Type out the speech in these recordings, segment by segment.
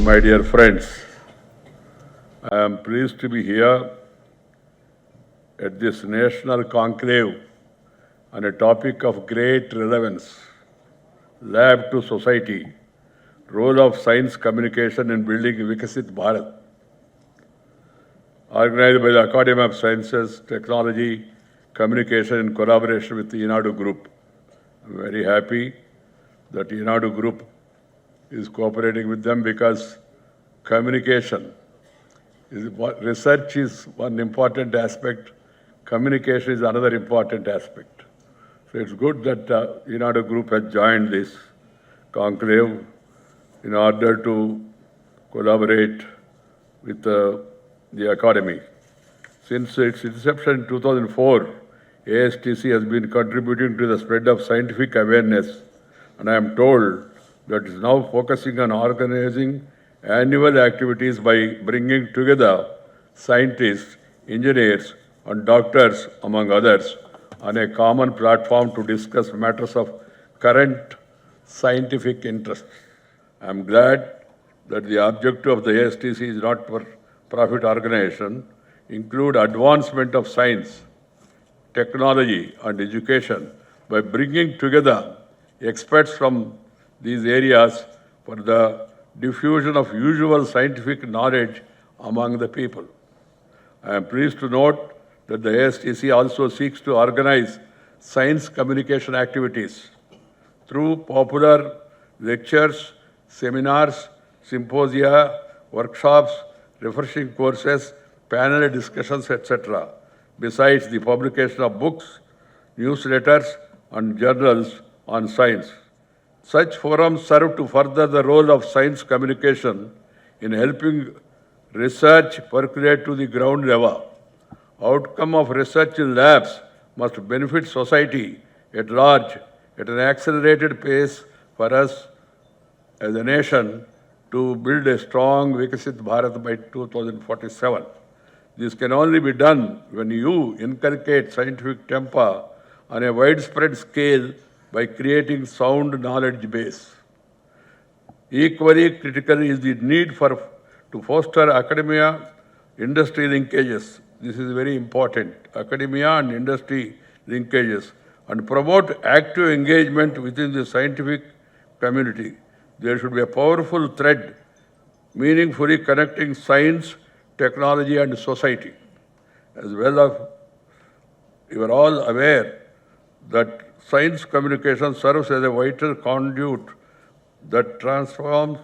My dear friends, I am pleased to be here at this national conclave on a topic of great relevance, lab to society, role of science communication in building Viksit Bharat, organized by the Academy of Sciences, Technology, Communication in collaboration with the Naidu Group. I am very happy that Naidu Group is cooperating with them because communication is research is one important aspect, communication is another important aspect. So it's good that Naidu Group has joined this conclave in order to collaborate with the Academy. Since its inception in 2004, ASTC has been contributing to the spread of scientific awareness, and I am told that it is now focusing on organizing annual activities by bringing together scientists, engineers, and doctors, among others, on a common platform to discuss matters of current scientific interest. I am glad that the objective of the ASTC is not for profit organization, include advancement of science, technology, and education by bringing together experts from these areas for the diffusion of usual scientific knowledge among the people. I am pleased to note that the ASTC also seeks to organize science communication activities through popular lectures, seminars, symposia, workshops, refreshing courses, panel discussions, etc., besides the publication of books, newsletters, and journals on science. Such forums serve to further the role of science communication in helping research percolate to the ground level. Outcome of research in labs must benefit society at large at an accelerated pace for us as a nation to build a strong Viksit Bharat by 2047. This can only be done when you inculcate scientific temper on a widespread scale by creating sound knowledge base. Equally critical is the need to foster academia-industry linkages. This is very important, academia and industry linkages, and promote active engagement within the scientific community. There should be a powerful thread meaningfully connecting science, technology, and society. As well as you are all aware that science communication serves as a vital conduit that transforms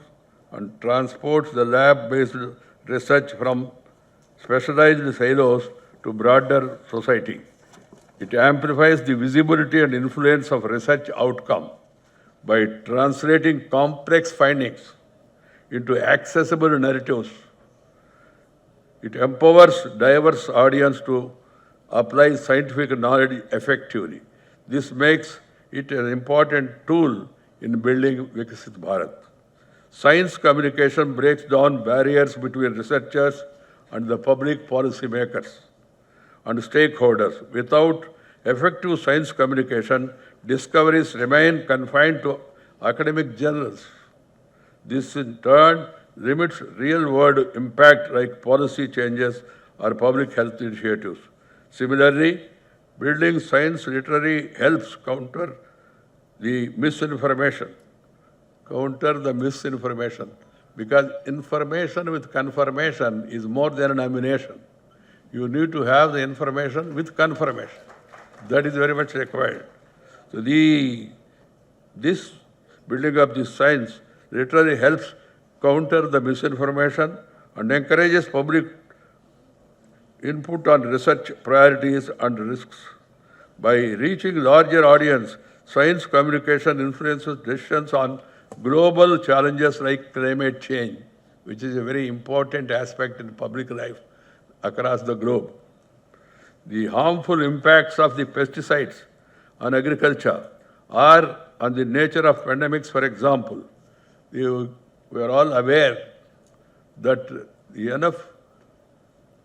and transports the lab-based research from specialized silos to broader society. It amplifies the visibility and influence of research outcome by translating complex findings into accessible narratives. It empowers diverse audience to apply scientific knowledge effectively. This makes it an important tool in building Viksit Bharat. Science communication breaks down barriers between researchers and the public policy makers and stakeholders. Without effective science communication, discoveries remain confined to academic journals. This in turn limits real-world impact like policy changes or public health initiatives. Similarly, building science literary helps counter the misinformation. Because information with confirmation is more than an ammunition. You need to have the information with confirmation. That is very much required. So this building up this science literally helps counter the misinformation and encourages public input on research priorities and risks. By reaching larger audience, science communication influences decisions on global challenges like climate change, which is a very important aspect in public life across the globe. The harmful impacts of the pesticides on agriculture or on the nature of pandemics, for example. We are all aware that enough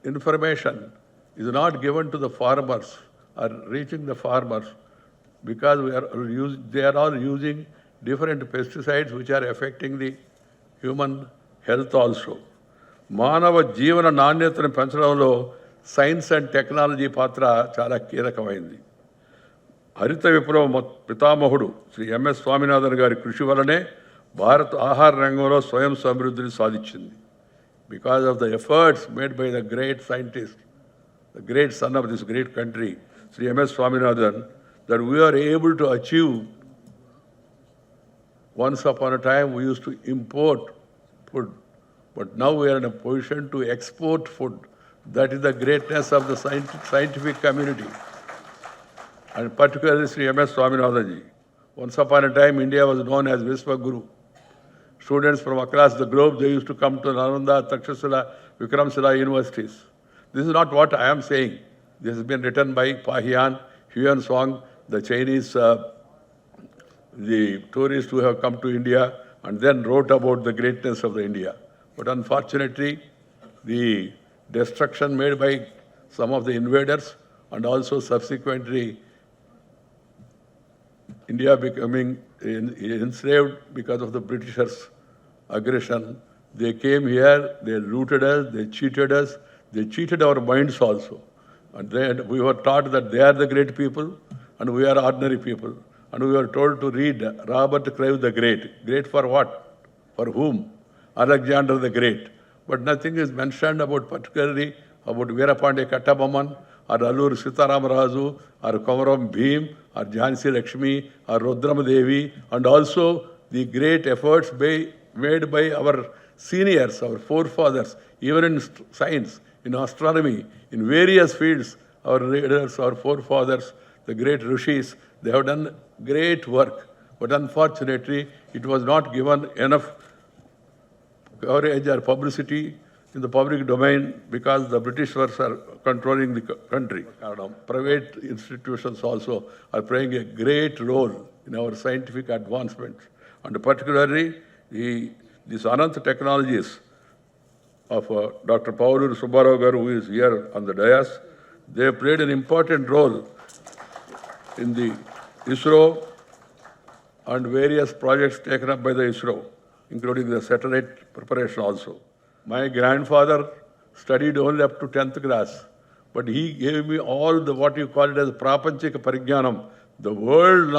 information is not given to the farmers or reaching the farmers because they are all using different pesticides which are affecting the human health also. మానవ జీవన నాణ్యతను పెంచడంలో science and technology పాత్ర చాలా కీలకమైంది. హరిత విప్లవ పితామహుడు Shri MS Swaminathan గారి కృషి వలనే భారత్ ఆహార రంగంలో స్వయం సమృద్ధిని సాధించింది. Because of the efforts made by the great scientist, the great son of this great country, Sri M.S. Swaminathan, that we are able to achieve. Once upon a time, we used to import food, but now we are in a position to export food. That is the greatness of the scientific community, and particularly Sri M.S. Swaminathan ji. Once upon a time, India was known as Vishwaguru. Students from across the globe, they used to come to Nalanda, Takshashila, Vikramshila universities. This is not what I am saying. This has been written by Pahian, Huan Song, the Chinese, the tourists who have come to India and then wrote about the greatness of the India. But unfortunately, the destruction made by some of the invaders and also subsequently India becoming enslaved because of the Britishers' aggression. They came here, they looted us, they cheated our minds also. And then we were taught that they are the great people and we are ordinary people. And we were told to read Robert Clive the Great. Great for what? For whom? Alexander the Great. But nothing is mentioned about particularly about Veerapande Kattabomman or Allur Sitaram Raju or Komaram Bhim or Jhansi Lakshmi or Rudram Devi, and also the great efforts made by our seniors, our forefathers, even in science, in astronomy, in various fields, our leaders, our forefathers, the great rishis, they have done great work. But unfortunately, it was not given enough coverage or publicity in the public domain because the Britishers are controlling the country. Private institutions also are playing a great role in our scientific advancement. And particularly, these Anant technologies of Dr. Paulur Subbarao Garu, who is here on the dais, they played an important role in the ISRO and various projects taken up by the ISRO, including the satellite preparation also. My grandfather studied only up to 10th class, but he gave me all the what you call it as prapanchika parigyanam, the worldly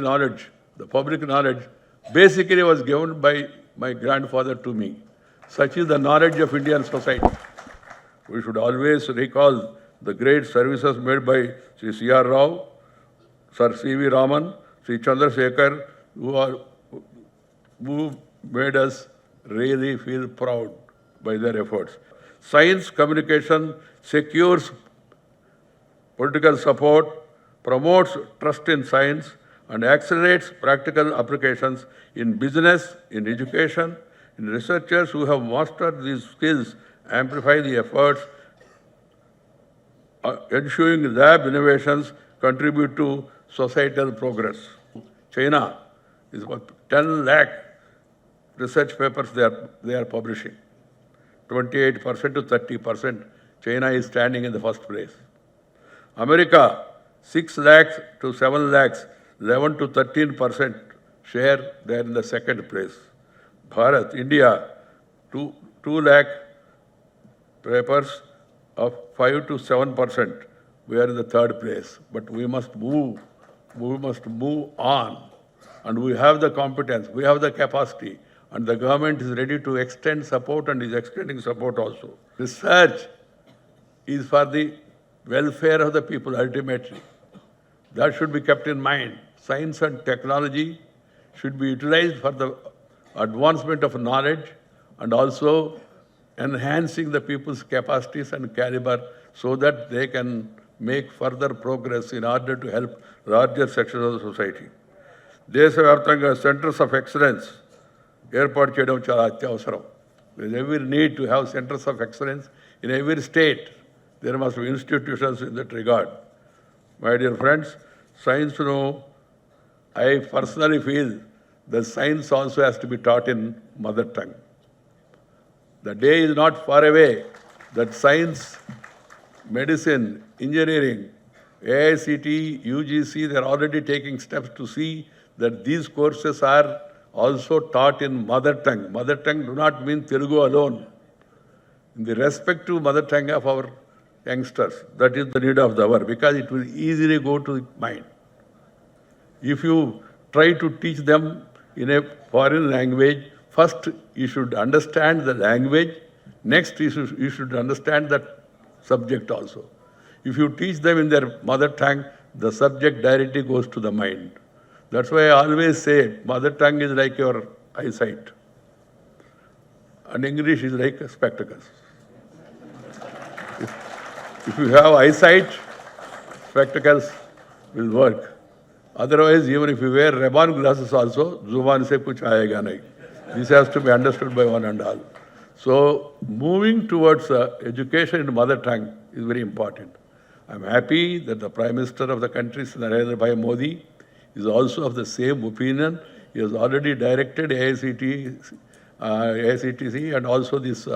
knowledge, the public knowledge, basically was given by my grandfather to me. Such is the knowledge of Indian society. We should always recall the great services made by Sri C.R. Rao, Sir C.V. Raman, Sri Chandrasekhar, who made us really feel proud by their efforts. Science communication secures political support, promotes trust in science, and accelerates practical applications in business, in education, in researchers who have mastered these skills, amplify the efforts, ensuring lab innovations contribute to societal progress. China is about 10 lakh research papers they are publishing. 28% to 30%. China is standing in the first place. America, 6 lakhs to 7 lakhs, 11 to 13% share, they are in the second place. Bharat, India, 2 lakh papers of 5 to 7%. We are in the third place. But we must move on. And we have the competence, we have the capacity. And the government is ready to extend support and is extending support also. Research is for the welfare of the people ultimately. That should be kept in mind. Science and technology should be utilized for the advancement of knowledge and also enhancing the people's capacities and caliber so that they can make further progress in order to help larger sections of the society. దేశవ్యాప్తంగా centres of excellence ఏర్పాటు చేయడం చాలా అత్యవసరం. There is every need to have centers of excellence in every state. There must be institutions in that regard. My dear friends, science, I personally feel that science also has to be taught in mother tongue. The day is not far away that science, medicine, engineering, AICT, UGC, they are already taking steps to see that these courses are also taught in mother tongue. Mother tongue do not mean Telugu alone. In the respective mother tongue of our youngsters, that is the need of the hour, because it will easily go to the mind. If you try to teach them in a foreign language, first you should understand the language, next you should understand that subject also. If you teach them in their mother tongue, the subject directly goes to the mind. That's why I always say mother tongue is like your eyesight and English is like spectacles. If you have eyesight, spectacles will work. Otherwise, even if you wear Ray-Ban glasses also, Zuban se kuch aayega nahi. This has to be understood by one and all. So, moving towards education in mother tongue is very important. I'm happy that the Prime Minister of the country, Narendra Modi, is also of the same opinion. He has already directed AICTC and also this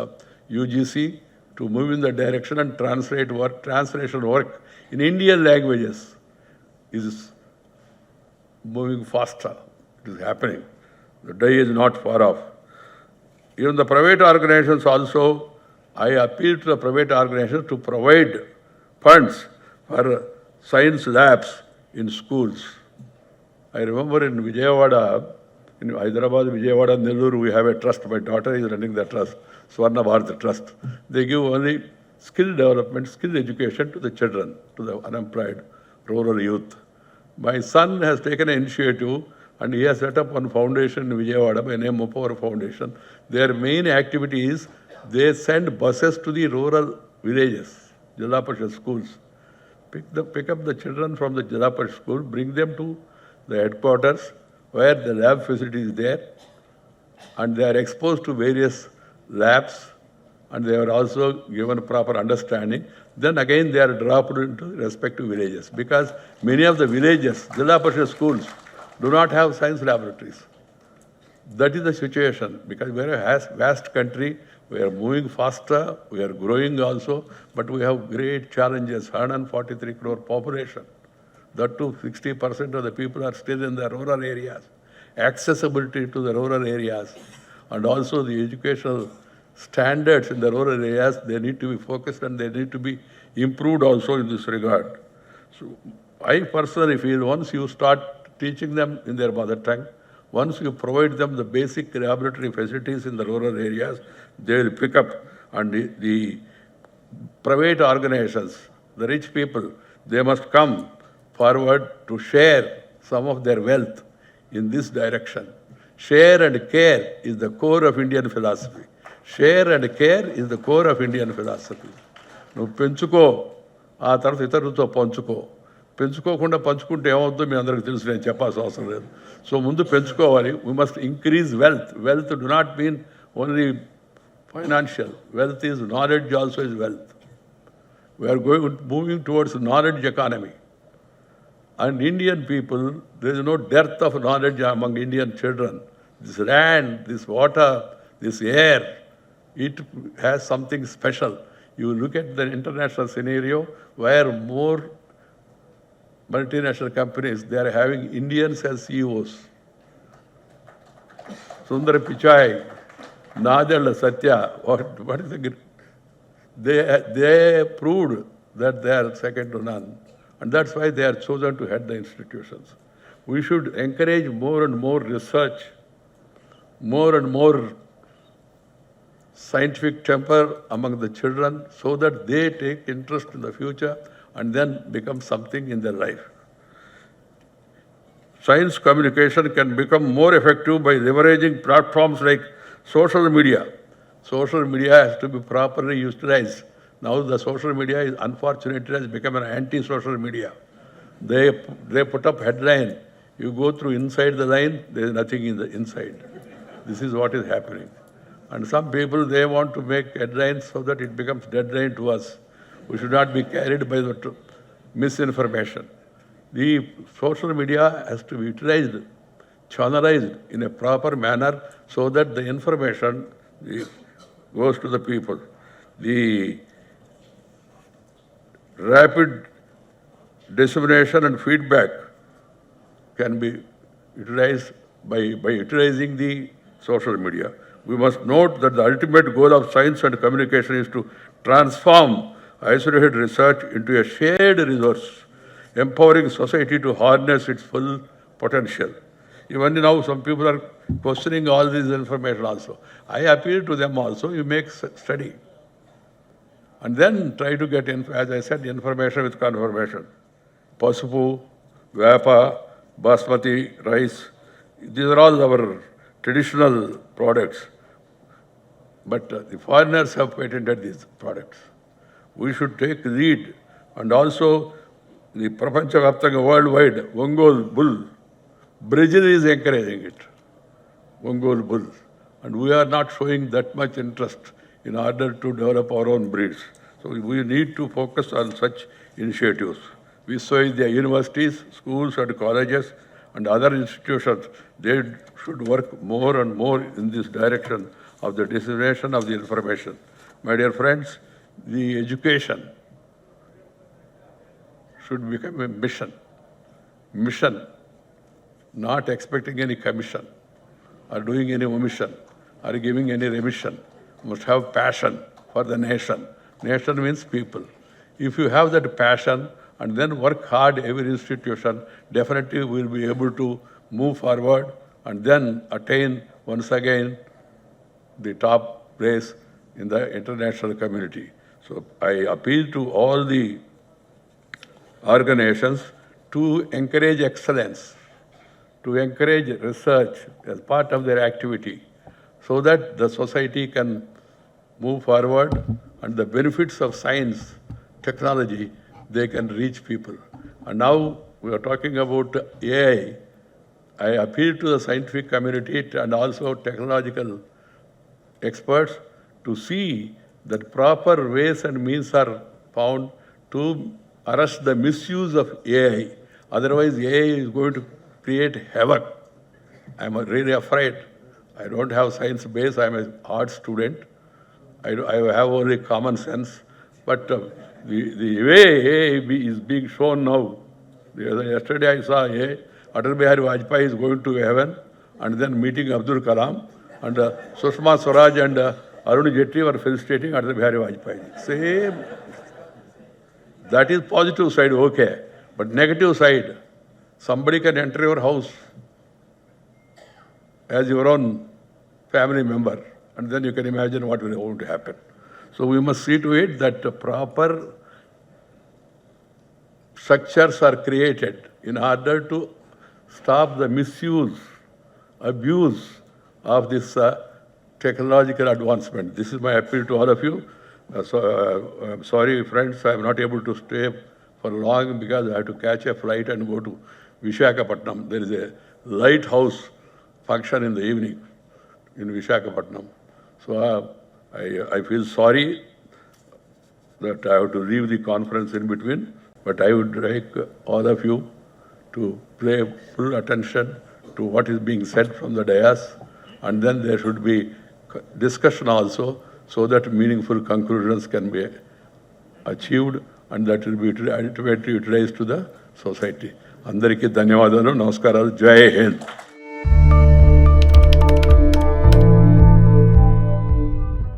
UGC to move in the direction and translation work in Indian languages is moving faster. It is happening. The day is not far off. Even the private organizations also, I appeal to the private organizations to provide funds for science labs in schools. I remember in Vijayawada, in Hyderabad, Vijayawada, Nellore, we have a trust. My daughter is running the trust, Swarna Bharat Trust. They give only skill development, skill education to the children, to the unemployed rural youth. My son has taken an initiative and he has set up one foundation in Vijayawada by name of Power Foundation. Their main activity is they send buses to the rural villages, Jilla Parishad schools. Pick up the children from the Jilla Parishad school, bring them to the headquarters where the lab facility is there and they are exposed to various labs and they are also given proper understanding. Then again they are dropped into respective villages because many of the villages, Jilla Parishad schools, do not have science laboratories. That is the situation because we are a vast country, we are moving faster, we are growing also, but we have great challenges, 143 crore population. That too, 60% of the people are still in the rural areas. Accessibility to the rural areas and also the educational standards in the rural areas, they need to be focused and they need to be improved also in this regard. So I personally feel once you start teaching them in their mother tongue, once you provide them the basic laboratory facilities in the rural areas, they will pick up and the private organizations, the rich people, they must come forward to share some of their wealth in this direction. Share and care is the core of Indian philosophy. Share and care is the core of Indian philosophy. నువ్వు పెంచుకో ఆ తర్వాత ఇతరులతో పంచుకో పెంచుకోకుండా పంచుకుంటే ఏమవుతుందో మీ అందరికీ తెలుసు నేను చెప్పాల్సిన అవసరం లేదు సో ముందు పెంచుకోవాలి we must increase wealth do not mean only financial wealth is knowledge also is wealth we are moving towards knowledge economy and Indian people, there is no dearth of knowledge among Indian children. This land, this water, this air, it has something special. You look at the international scenario where more multinational companies, they are having Indians as CEOs. Sundar Pichai, Nadella Satya, what is the... They proved that they are second to none. And that's why they are chosen to head the institutions. We should encourage more and more research, more and more scientific temper among the children so that they take interest in the future and then become something in their life. Science communication can become more effective by leveraging platforms like social media. Social media has to be properly utilized. Now the social media is unfortunately has become an anti-social media. They put up headline. You go through inside the line, there is nothing in the inside. This is what is happening. And some people, they want to make headlines so that it becomes deadline to us. We should not be carried by the misinformation. The social media has to be utilized, channelized in a proper manner so that the information goes to the people. The rapid dissemination and feedback can be utilized by utilizing the social media. We must note that the ultimate goal of science and communication is to transform isolated research into a shared resource, empowering society to harness its full potential. Even now, some people are questioning all this information also. I appeal to them also, you make study. And then try to get, as I said, information with confirmation. Pasupu, Vapa, Basmati rice, these are all our traditional products. But the foreigners have patented these products. We should take lead. And also, the Prapancha Vaptanga worldwide, Ongol bull, Brazil is encouraging it, Ongol bull. And we are not showing that much interest in order to develop our own breeds. So we need to focus on such initiatives. We saw the universities, schools and colleges and other institutions, they should work more and more in this direction of the dissemination of the information. My dear friends, the education should become a mission. Mission, not expecting any commission or doing any omission or giving any remission. Must have passion for the nation. Nation means people. If you have that passion and then work hard, every institution definitely will be able to move forward and then attain once again the top place in the international community. So I appeal to all the organizations to encourage excellence, to encourage research as part of their activity, so that the society can move forward and the benefits of science, technology, they can reach people. And now we are talking about AI. I appeal to the scientific community and also technological experts to see that proper ways and means are found to arrest the misuse of AI. Otherwise, AI is going to create havoc. I'm really afraid. I don't have science base. I'm an art student. I have only common sense. But the way AI is being shown now, yesterday I saw Atal Bihari Vajpayee is going to heaven and then meeting Abdul Kalam, and Sushma Swaraj and Arun Jaitley were felicitating Atal Bihari Vajpayee. Same. That is positive side, okay. But negative side, somebody can enter your house as your own family member, and then you can imagine what will going to happen. So we must see to it that proper structures are created in order to stop the misuse, abuse of this technological advancement. This is my appeal to all of you. I'm sorry, friends, I'm not able to stay for long because I have to catch a flight and go to Vishakhapatnam. There is a lighthouse function in the evening in Vishakhapatnam. So I feel sorry that I have to leave the conference in between, but I would like all of you to pay full attention to what is being said from the dais, and then there should be discussion also, so that meaningful conclusions can be achieved and that will be ultimately utilized to the society. Andariki dhanyavadalu, namaskaralu, Jai Hind.